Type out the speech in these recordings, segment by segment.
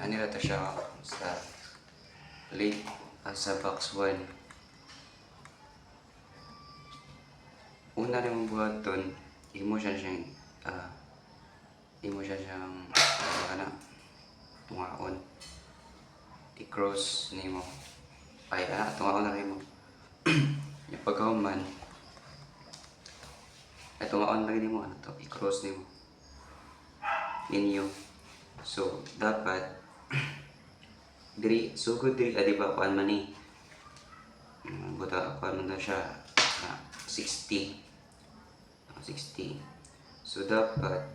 Ano na to siya sa late sa box 1. Una rin mong buhaton, imo siyang tungaon. I-cross nimo. Ay, tungaon na rin mo. Yung pagkahuman, ay tungaon na rin mo, i-cross nimo. Ninyo. So, dapat, sugod diri, diba, kuan man ni. Kuan man na siya, 60. So, dapat,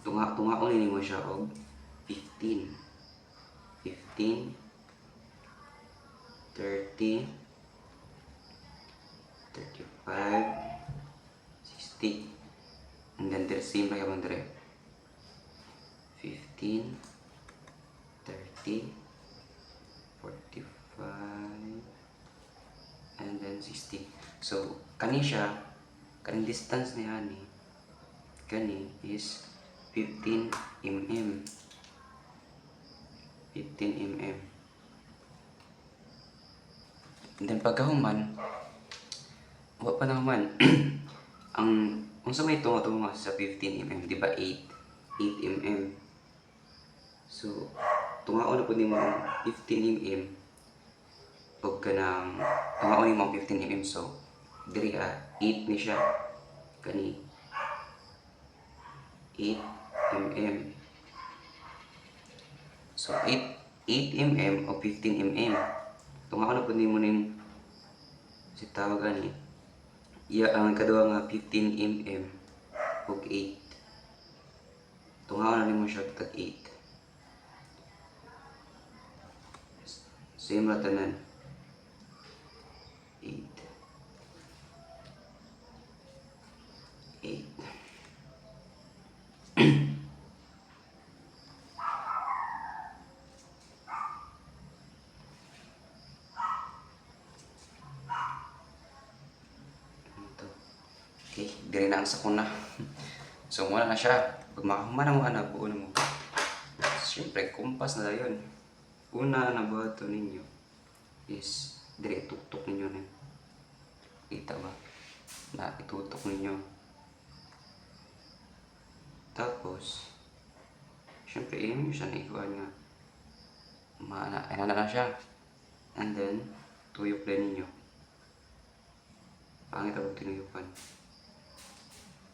tungaon mo siya og 15, 30, 35, 60. And then, same pa yung dire. 15, 30, 45, and then 60. So, kaning distance niya ni, kani is 15 mm. 15 mm. And then pagkahuman, wa pa naman ang unsa may tungo sa 15 mm, di ba 8 mm. So, tungaon na po ni mo ang 15 mm pag kanang tungaon ni mo ang 15 mm. So, diri 8 ni siya kani 8 mm. So, 8 mm o 15 mm. Tungaon na po ni mo ning si tawag ani. Ang kaduha nga 15 mm ug 8. Tungaon na nimo siya tag 8. Same ra tanan. 8. 8. Okay, diri na ang sakuna. So, muna na siya. Pag makahuman mo anak, buo na mo. Siyempre, kumpas na yun. Una na buhato ninyo is dire tuktok ninyo na. Kita ba? Na itutok ninyo. Tapos, siyempre, yun siya na ikuan nga. Ano na siya. And then, tuyok din ninyo. Pangit ako tinuyukan.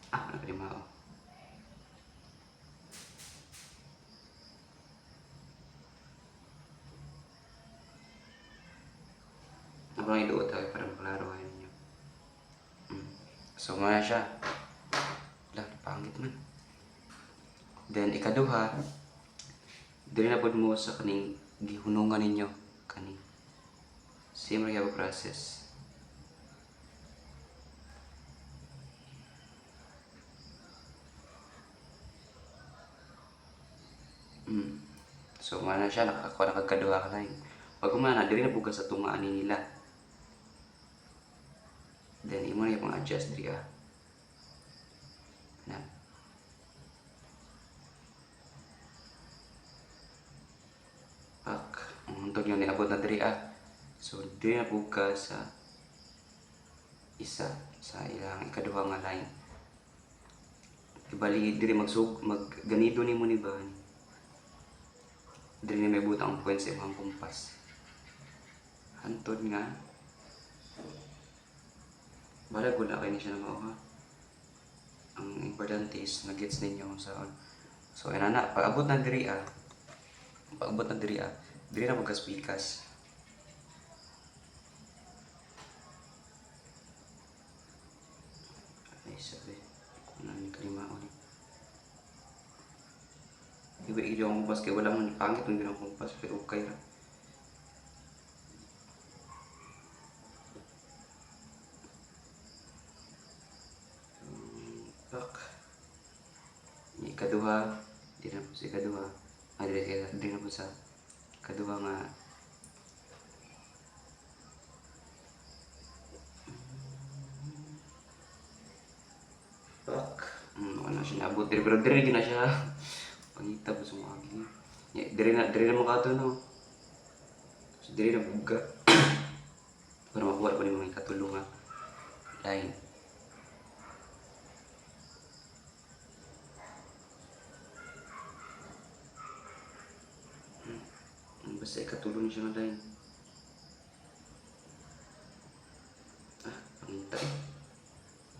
Nagrimao. Abang iluot tayo para maklaro kayo ninyo. So, muna siya. Pangit man. Then, ikaduha, dili na po mo sa kaning gihunungan ninyo. Kaning. Same rin yung process. So, mana siya, nakakaduha ka lang. Pag kumana, dili na bukas sa tungaan nila. Then, imo na yung adjust diri na. Untuk nyo niabot na diri So, diri na bukas sa isa sa ilang ikaduha nga line. Ibali diri magganido nimo ni ba? Diri na may butang point sa imong kumpas. Hantod nga. Bala gud na kayo ni siya na mao ha. Ang importante is na-gets ninyo sa So, inana, pag-abot na diri diri na magkaspikas. Ay, sabi. Ano yung kalimao ni. Iba yung kumpas kaya wala man pangit yung ginang kumpas pero okay ra. Ikaduha, di na po sa ikaduha. Di na po sa ikaduha nga. Wala na siya naabot. Pero na siya. Pangita po sumagi. Diri na mo kato no. So, diri na buga. Para makuha ko ni mga katulong nga line. Basta ikatulong niya siya ng line. Pangita eh.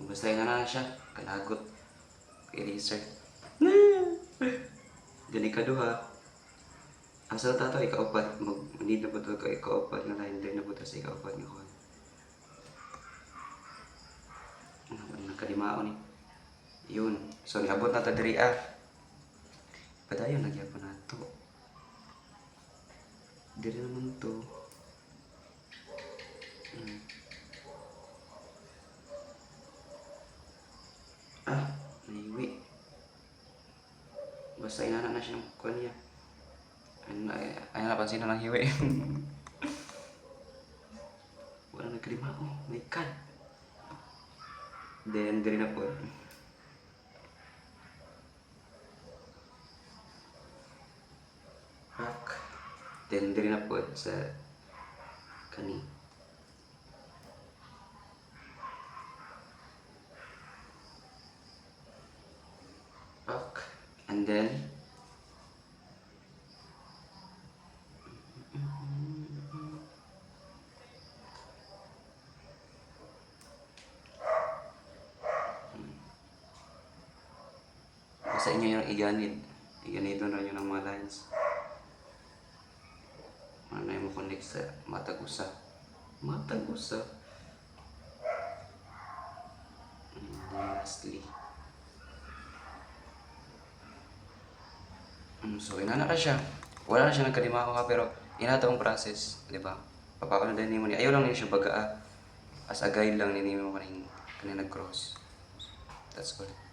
Basta na siya. Kalagot. Eraser. Then ikaduha. Asa tato ikaupat. Need na po ito ikaupat na line. Then na po ito sa ikaupat nga kuha. Nagkalimaon eh. Yun. So niabot na ito diri Padayon nagyapon na ito. Diri naman ito. Naiwi. Basta inana na siya ng kuha niya. Ay napansin na lang hiwi. Wala nagkalima. May kan. Then, diri na po. Back. Then, diri na po sa kani. Back. And then, sa inyo yung iganid. Iganito na yun ang mga lines. Ano na yung connect sa matag usa. Matag usa. And lastly. So, inana na siya. Wala na siya nagkalima ko pero inata ang process. Diba? Papaano din mo niya. Ayaw lang niya siya baga as a guide lang ni mo kanina nag-cross. That's all.